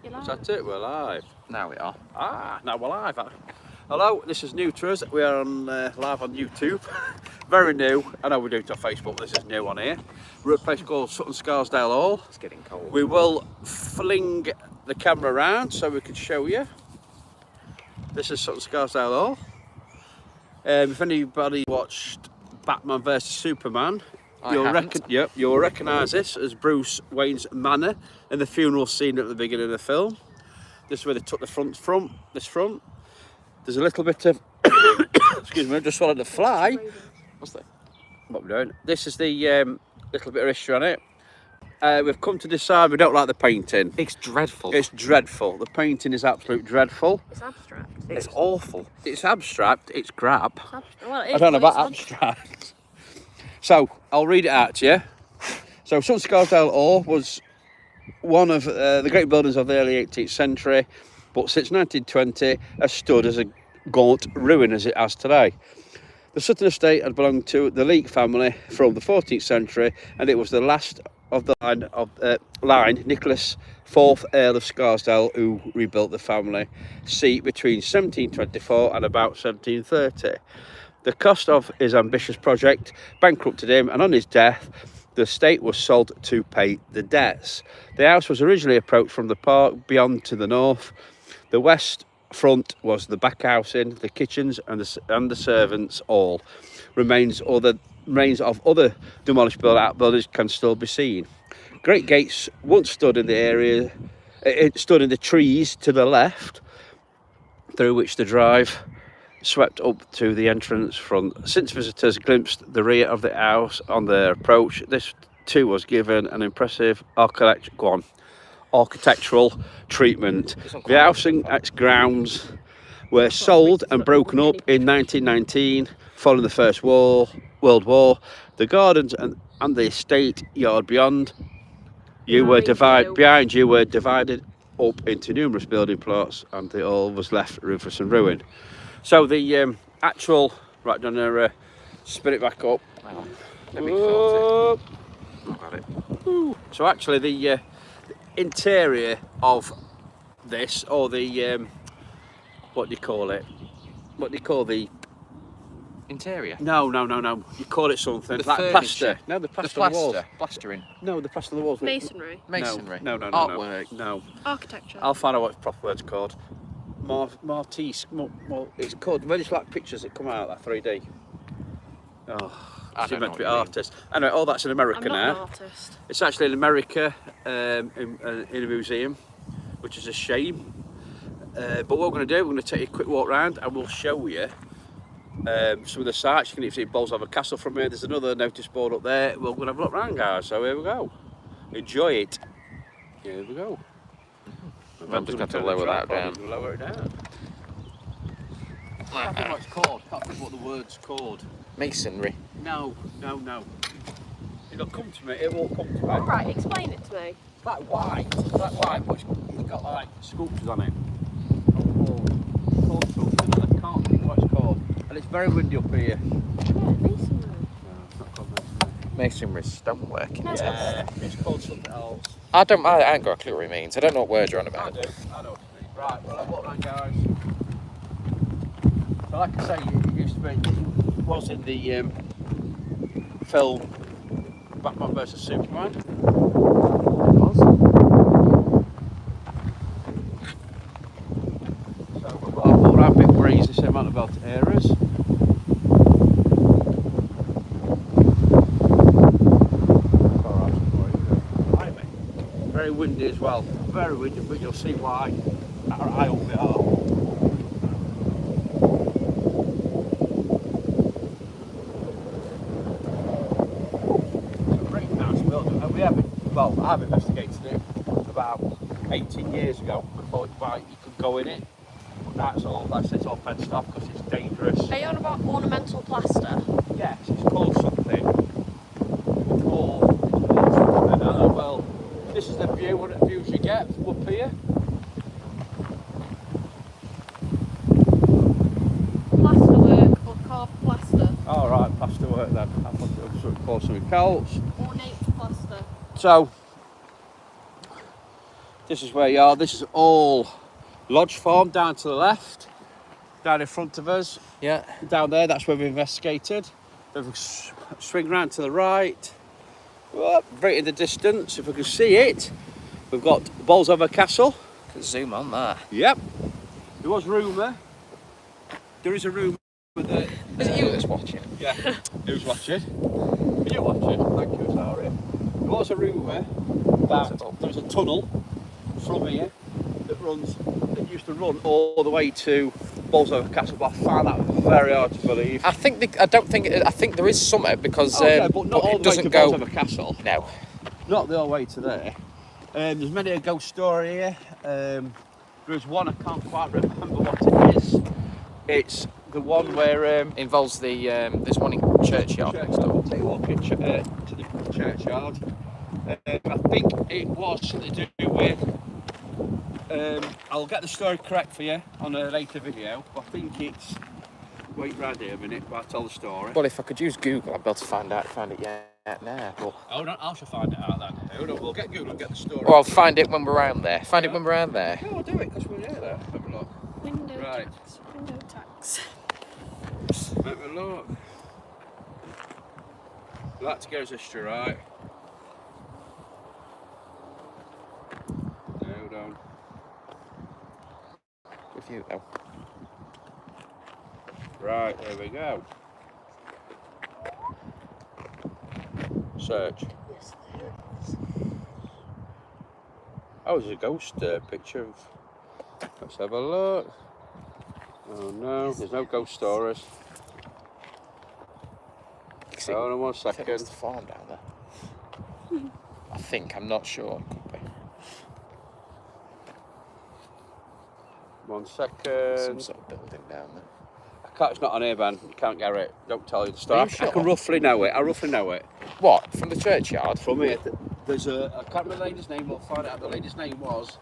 Is that it? We're live. Now we are. Now we're live. Hello, this is new to us. We are on live on YouTube. Very new. I know we're doing it on Facebook, but this is new on here. We're at a place called Sutton Scarsdale Hall. It's getting cold. We will fling the camera around so we can show you. This is Sutton Scarsdale Hall. If anybody watched Batman vs Superman, you'll recognise this as Bruce Wayne's manor in the funeral scene at the beginning of the film. This is where they took the front from. This front. There's a little bit of excuse me, I just swallowed a fly. What's that? What we're doing. This is the little bit of history on it. We've come to decide we don't like the painting. It's dreadful. It's dreadful. The painting is absolute dreadful. It's abstract. It's awful. It's abstract. It's crap. Well, I don't know about abstract. So I'll read it out to you. So Sutton Scarsdale Hall was one of the great buildings of the early 18th century, but since 1920 has stood as a gaunt ruin as it has today. The Sutton estate had belonged to the Leake family from the 14th century, and it was the last of the line Nicholas, 4th Earl of Scarsdale, who rebuilt the family seat between 1724 and about 1730. The cost of his ambitious project bankrupted him, and on his death, the estate was sold to pay the debts. The house was originally approached from the park beyond to the north. The west front was the back housing, the kitchens and the servants' hall. Remains of other demolished buildings can still be seen. Great gates once stood in the area. It stood in the trees to the left, through which the drive swept up to the entrance front. Since visitors glimpsed the rear of the house on their approach, this too was given an impressive architectural treatment. The house and its grounds were sold and broken up in 1919 following the First World War. The gardens and the estate yard behind you were divided up into numerous building plots, and it all was left roofless and ruined. So the actual, right down there, spin it back up. Let me feel it. I've got it. So actually the interior of this, or the what do you call it? What do you call the Interior? No. You call it something The like furniture. plaster. No, the plaster on the walls. Plastering. No, the plaster on the walls. Masonry. Masonry. No. Artwork. No. Architecture. I'll find out what the proper word's called. It's called, when it's like pictures that come out like 3D. I She's don't know meant to what be you mean. artist. Anyway, all that's in America I'm not now. an artist. It's actually in America, in a museum, which is a shame. But what we're going to do, we're going to take a quick walk around and we'll show you some of the sites. You can even see Bolsover Castle from here. There's another notice board up there. We're going to have a look around, guys. So here we go. Enjoy it. Here we go. I'm just going to lower that down. Lower it down. I can't think what it's called. Can't think what the word's called. Masonry. No. It'll come to me. It won't come to me. Alright, explain it to me. It's like white, but it's got like sculptures on it. Called something, I can't think what it's called. And it's very windy up here. Yeah, masonry. No, it's not called masonry. Masonry stonework. Yeah, it's called something else. I ain't got a clue what it means. I don't know what word you're on I about. know what you mean. Right, well, I've walked around, guys. So like I say, it used to be, it was in the film Batman vs Superman. So we've got all around big breeze, the same amount of belted areas. Very windy as well, very windy, but you'll see why I hope they are. It's a great nice building, and I've investigated it about 18 years ago before you could go in it. But it's all fenced off because it's dangerous. Are you on about ornamental plaster? Yes, it's called something. Well, this is the view, what the views you get from up here. Plasterwork or carved plaster? Alright, plasterwork then. I thought it was called something else. Ornate plaster. So, This is where you are. This is all Lodge Farm down to the left. Down in front of us. Yeah. Down there, that's where we investigated. If we swing round to the right. Whoop, right in the distance, if we can see it, we've got Bolsover Castle. Can zoom on that. Yep. There was rumour. There is a rumour that... Is it you that's watching? Yeah. Who's watching? Are you watching? Thank you, sorry. There was a rumour that there's a tunnel from here that used to run all the way to Bolsover Castle, but I find that very hard to believe. I think I think there is something because but not all it the way doesn't to go. Bolsover Castle. No. Not the whole way to there. There's many a ghost story here. There's one I can't quite remember what it is. It's the one where Involves the there's one in churchyard next door. Take a walk to the churchyard. I think it was something to do with. I'll get the story correct for you on a later video. But I think it's. Wait right here a minute while I tell the story. Well, if I could use Google, I'd be able to find it yet now. But... Hold on, I shall find it out then. Hold on, we'll get Google and get the story. Or I'll find it when we're around there. Find it when we're around there. No, we'll do it because we're here there. Have a look. Window Right. tax. Window tax. Let me look. That goes history, right? Hold on. With you though. Right, there we go. Search. Yes. Oh, there's a ghost picture of. Let's have a look. Oh no, there's no ghost stories. Hold on 1 I think second. there's the farm down there. I think, I'm not sure. It could be. 1 Some second. sort of building down there. It's not on here, man. You can't get it. Don't tell you the story. Are you I can sure? roughly know it. I roughly know it. What? From the churchyard? From here, there's a. I can't remember the lady's name. We'll find out. The lady's name was.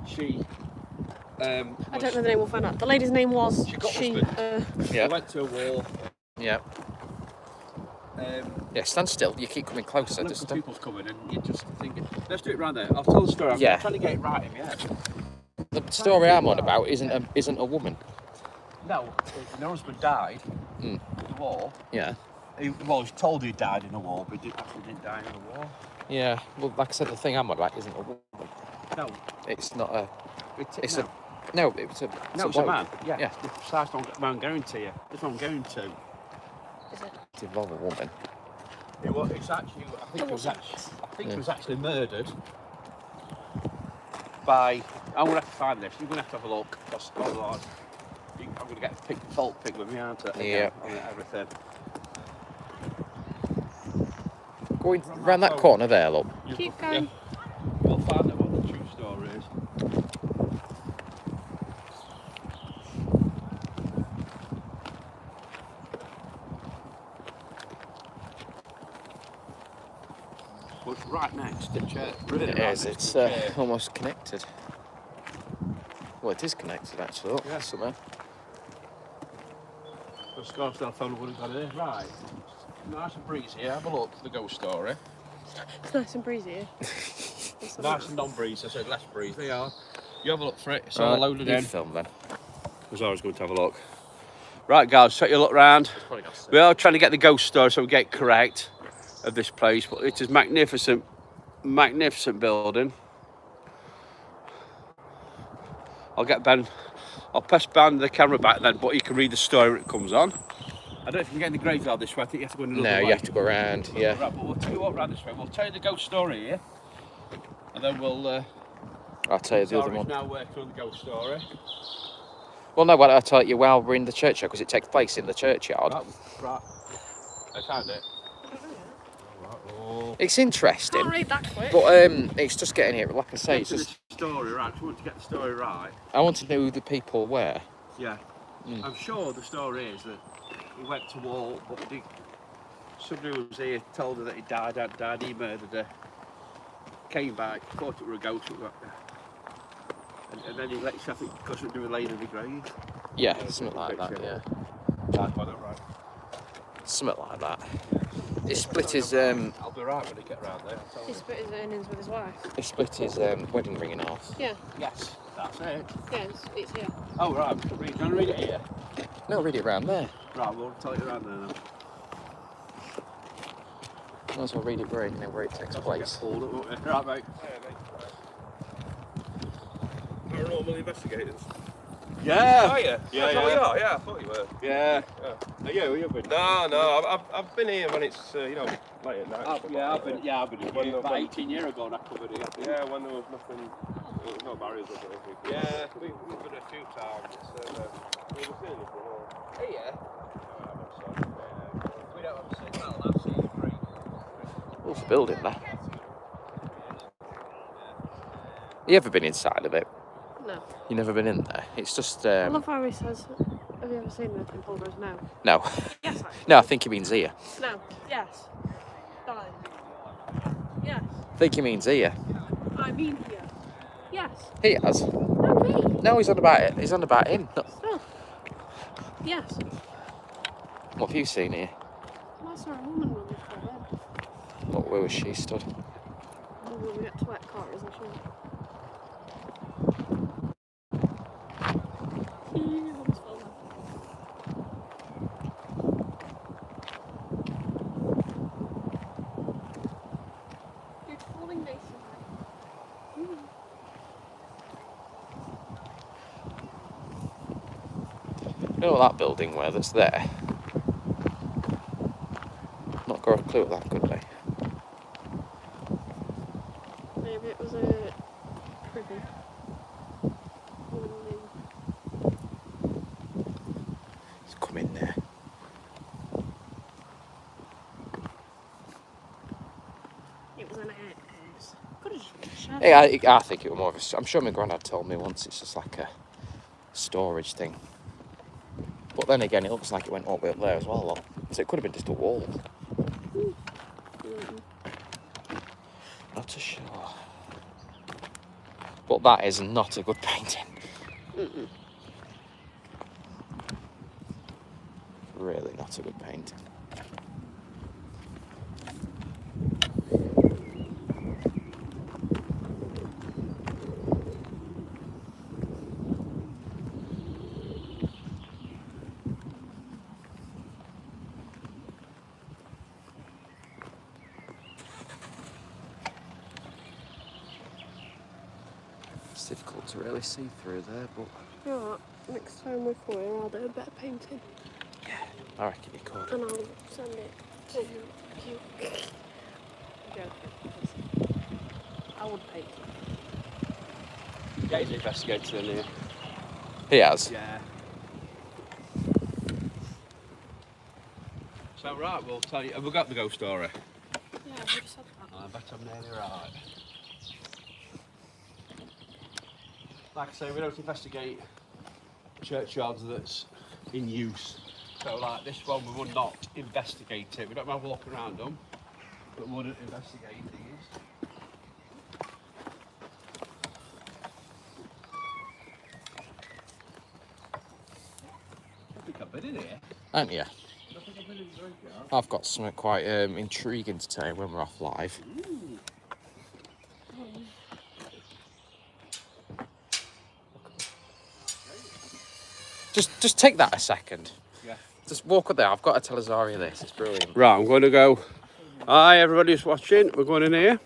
She. I don't know the name. We'll find out. The lady's name was. She got She Yeah. went to a war. Yeah. Yeah, stand still. You keep coming closer. Look, Just people's coming and you just think, let's do it round there. I'll tell the story. I'm Yeah. trying to get it right in my head. the story I'm on about isn't a woman. No, her husband died Mm. in the war. Yeah. He was told he died in a war, but he didn't die in a war. Yeah. Well, like I said, the thing I'm on about isn't a woman. No, It's not a. It's no. a. No, it's a. No, it's a bloke. man. Yeah. Yeah. That's what I'm going to you. That's what I'm going to. It's involve a woman. It's actually. I think he was actually murdered by. I'm gonna have to find this. You're gonna have to have a look. Because, oh Lord, I'm gonna get a fault pick with me, aren't I? Yeah. On everything. Going round that corner there, look. Keep going. We'll find out what the true story is. Well, it's right next to the church. Really It right is. next It's to the church. almost connected. Well, it is connected actually. Look, Yeah. somewhere. The Scarsdale phone would have got it. Right. Nice and breezy. Have a look at the ghost story. It's nice and breezy here. Nice and non-breezy. I said less breeze. They are. You have a look for it. It's all loaded you in. film then. Because I was going to have a look. Right, guys, take your look round. We are trying to get the ghost story so we get it correct of this place, but it is magnificent, magnificent building. I'll get Ben. I'll press Ben the camera back then, but you can read the story when it comes on. I don't know if you can get in the graveyard this way. I think you have to go another way. No, you have to go around. Yeah. Right, but we'll take you walk round this way. We'll tell you the ghost story here, and then we'll. I'll tell you the other Sarah's one. now working on the ghost story. Well, no, well, I'll tell you while we're in the churchyard because it takes place in the churchyard. Right. I found it. Oh. It's interesting, Can't read that quick. but it's just getting here. Like I say, it's Get to just the story right. I want to get the story right. I want to know who the people were. Yeah. Mm. I'm sure the story is that he went to war, but somebody was here, told her that he hadn't died, he murdered her. Came back, thought it were a ghost, and then he let himself because it was laying in the grave. Yeah, something like that. Yeah, Right. something like that. He split his I'll be right when I get around there. He split his earnings with his wife. wedding ring in half. Yeah. Yes, that's it. Yeah, it's here. Oh right, can I read it here? No, read it round there. Right, we'll tell you around there now. Might as well read it where it takes place. Right, mate. Paranormal investigators. Yeah. Oh yeah. Yeah, That's what we yeah. are. Yeah, I thought you were. Yeah. Yeah. Are you been? No. I've been here when it's late at night. I've been When here the- about when- 18 years ago and I covered it. I think. Yeah, when there was nothing, there was no barriers or anything. Yeah, we've been a few times. We were seeing it before. Here, So, we don't have a signal. I've seen free. What's the building there? You ever been inside of it? No. You never been in there? It's just I love how he says, have you ever seen anything? Paul goes, no. no. Yes, No, I think he means here. No. Yes. Darling. Yes. I think he means here. I mean here. Yes. He has. No, me. No, he's on about it. He's on about him. No. No. Yes. What have you seen here? I saw a woman run before then. Where was she stood? When we get to wet car, isn't she? You're falling nice and high. You know that building where that's there? Not got a clue what that could be. Maybe it was a privy. It's come in there. It was an outhouse. Could have just been a shed. Hey, I think it was more of a... I'm sure my granddad told me once it's just like a storage thing. But then again, it looks like it went all the way up there as well, though. So it could have been just a wall. Not too sure. But that is not a good painting. Really not a good painting. It's difficult to really see through there, but You know what? Next time we come here, I'll do a better painting. I reckon you could. And I'll send it to you. I'm joking. I would paint it. Yeah, he's investigated in here. He has. Yeah. So right, we'll tell you. Have we got the ghost story? Yeah, I just said that. I bet I'm nearly right. Like I say, we don't investigate churchyards that's in use. So like this one, we would not investigate it. We don't have a look around them, but we wouldn't investigate these. I think I've been in here. Aren't you? I think I've been in the graveyard. I've got something quite intriguing to tell you when we're off live. Just take that a second. Yeah. Just walk up there. I've got to tell Azaria this. It's brilliant. Right, I'm going to go. Hi, everybody who's watching. We're going in here.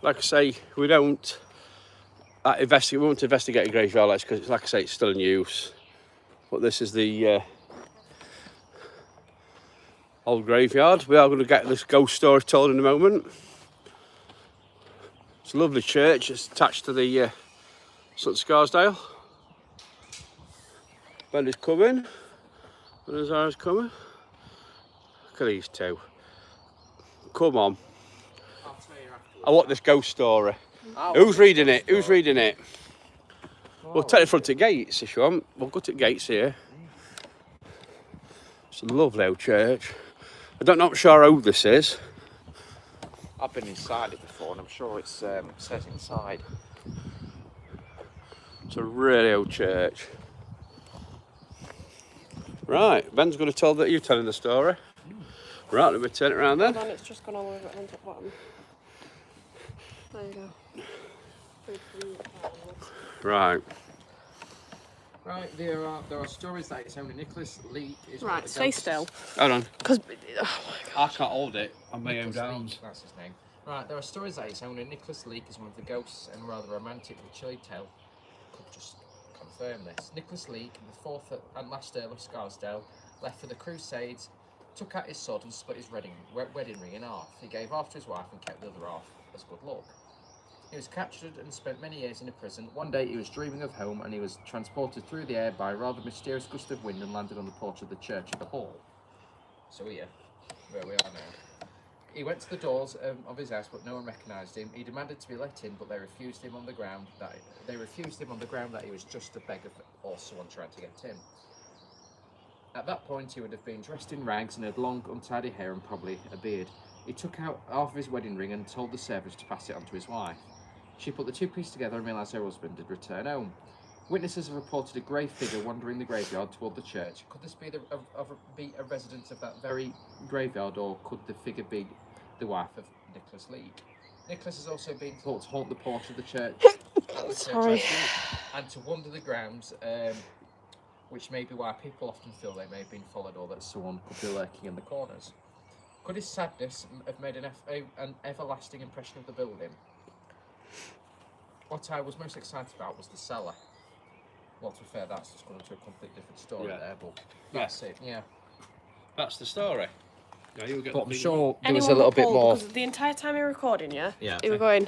Like I say, we don't investigate. We won't investigate a graveyard like because, like I say, it's still in use. But this is the old graveyard. We are going to get this ghost story told in a moment. It's a lovely church. It's attached to the Sutton Scarsdale. Benny's coming. And Azara's coming. Look at these two. Come on. I want this ghost story. Who's reading it? Who's reading it? We'll take it front of gates if you want. We'll go to the gates here. It's a lovely old church. I don't know how sure how old this is. I've been inside it before, and I'm sure it says inside. It's a really old church. Right, Ben's going to tell that you're telling the story. Right, let me turn it around then. Hold on, it's just gone all over it on top bottom. There you go. Right. Right, there are stories that it's only Nicholas Leake is Right, stay still. Hold on. Because, I can't hold it on my own Nicholas arms. Leake, that's his name. Right, there are stories that it's only Nicholas Leake is one of the ghosts, and rather romantic and chilly tale could just confirm this. Nicholas Leake, the fourth and last Earl of Scarsdale, left for the Crusades, took out his sword and split his wedding ring in half. He gave half to his wife and kept the other half as good luck. He was captured and spent many years in a prison. One day he was dreaming of home and he was transported through the air by a rather mysterious gust of wind and landed on the porch of the church at the hall. So here, where we are now. He went to the doors of his house, but no one recognised him. He demanded to be let in, but they refused him on the ground that he was just a beggar or someone trying to get in. At that point, he would have been dressed in rags and had long, untidy hair and probably a beard. He took out half of his wedding ring and told the servants to pass it on to his wife. She put the two pieces together and realised her husband had returned home. Witnesses have reported a grey figure wandering the graveyard toward the church. Could this be a resident of that very graveyard, or could the figure be the wife of Nicholas Leake? Nicholas has also been thought to haunt the porch of the church, sorry. and to wander the grounds, which may be why people often feel they may have been followed or that someone could be lurking in the corners. Could his sadness have made an everlasting impression of the building? What I was most excited about was the cellar. Well, to be fair, that's just gone into a completely different story there, but that's it, yeah. That's the story. Yeah, you were getting But I'm sure there was a anyone little but bit Paul, more. Because the entire time you're recording, yeah? Yeah. You were going,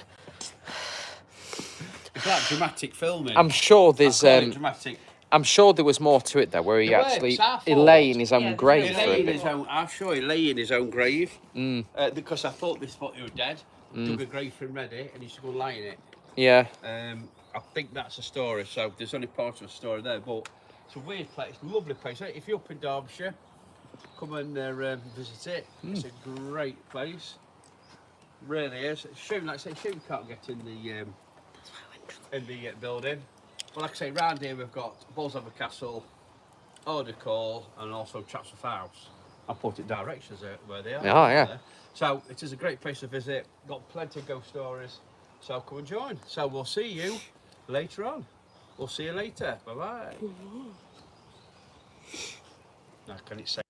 It's like dramatic filming. I'm sure there's. I call it dramatic. I'm sure there was more to it though, where he There were, actually it's our he fault. lay in his own Yeah, grave. He yeah, for lay a in bit. his own. I'm sure he lay in his own grave. Mm. Because I thought they thought he was dead. Dug a grave for him ready, and he used to go and lie in it. Yeah. I think that's a story. So there's only part of a story there, but it's a weird place, lovely place. If you're up in Derbyshire, come and visit it. It's a great place. Really is. It's shame, like I say, shame you can't get in the building. But like I say, round here we've got Bolsover Castle, Odicall, and also Chatsworth House. I'll put it directions where they are. Oh, yeah. There. So it is a great place to visit. Got plenty of ghost stories. So come and join. So we'll see you later on. We'll see you later. Bye bye. Now can it say?